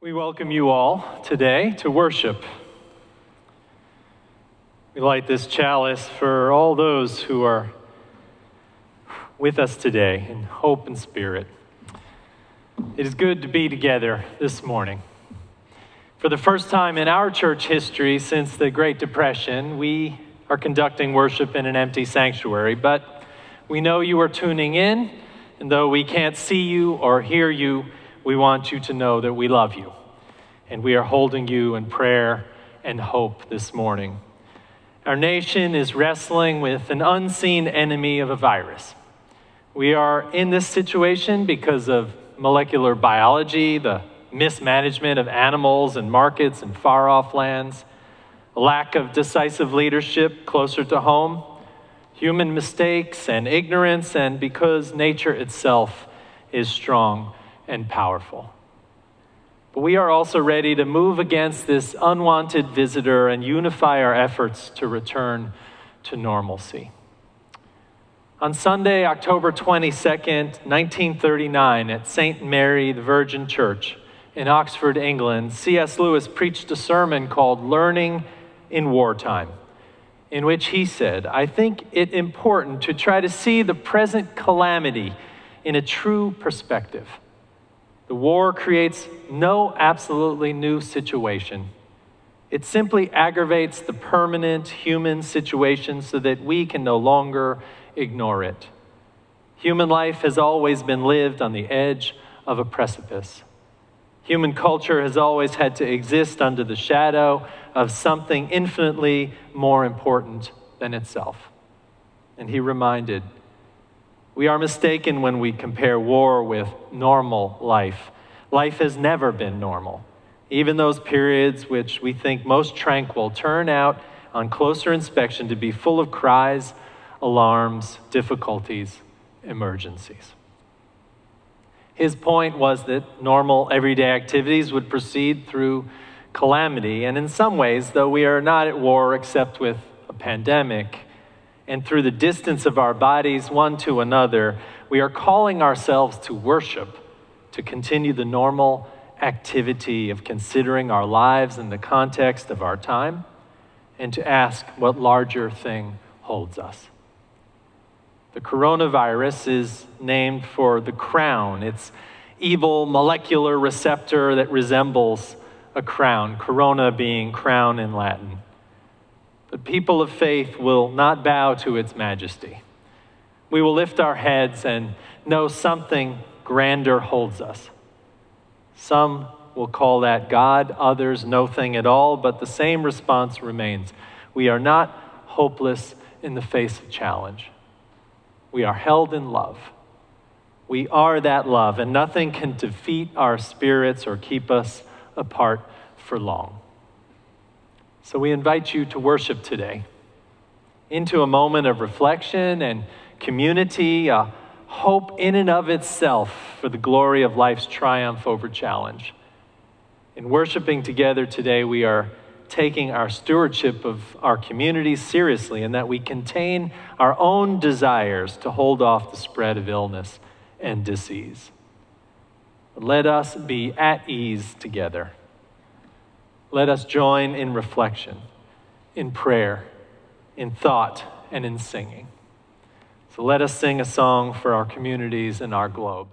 We welcome you all today to worship. We light this chalice for all those who are with us today in hope and spirit. It is good to be together this morning. For the first time in our church history since the Great Depression, we are conducting worship in an empty sanctuary, but we know you are tuning in, and though we can't see you or hear you, we want you to know that we love you, and we are holding you in prayer and hope this morning. Our nation is wrestling with an unseen enemy of a virus. We are in this situation because of molecular biology, the mismanagement of animals and markets in far-off lands, a lack of decisive leadership closer to home, human mistakes and ignorance, and because nature itself is strong and powerful. But we are also ready to move against this unwanted visitor and unify our efforts to return to normalcy. On Sunday, October 22nd, 1939, at St. Mary the Virgin Church in Oxford, England, C.S. Lewis preached a sermon called Learning in Wartime, in which he said, "I think it important to try to see the present calamity in a true perspective. The war creates no absolutely new situation. It simply aggravates the permanent human situation so that we can no longer ignore it. Human life has always been lived on the edge of a precipice. Human culture has always had to exist under the shadow of something infinitely more important than itself." And he reminded, we are mistaken when we compare war with normal life. Life has never been normal. Even those periods which we think most tranquil turn out on closer inspection to be full of cries, alarms, difficulties, emergencies. His point was that normal everyday activities would proceed through calamity, and in some ways, though we are not at war except with a pandemic, and through the distance of our bodies one to another, we are calling ourselves to worship, to continue the normal activity of considering our lives in the context of our time, and to ask what larger thing holds us. The coronavirus is named for the crown, its evil molecular receptor that resembles a crown, corona being crown in Latin. But people of faith will not bow to its majesty. We will lift our heads and know something grander holds us. Some will call that God, others no thing at all, but the same response remains. We are not hopeless in the face of challenge. We are held in love. We are that love, and nothing can defeat our spirits or keep us apart for long. So we invite you to worship today into a moment of reflection and community, a hope in and of itself for the glory of life's triumph over challenge. In worshiping together today, we are taking our stewardship of our community seriously, and that we contain our own desires to hold off the spread of illness and disease. Let us be at ease together. Let us join in reflection, in prayer, in thought, and in singing. So let us sing a song for our communities and our globe.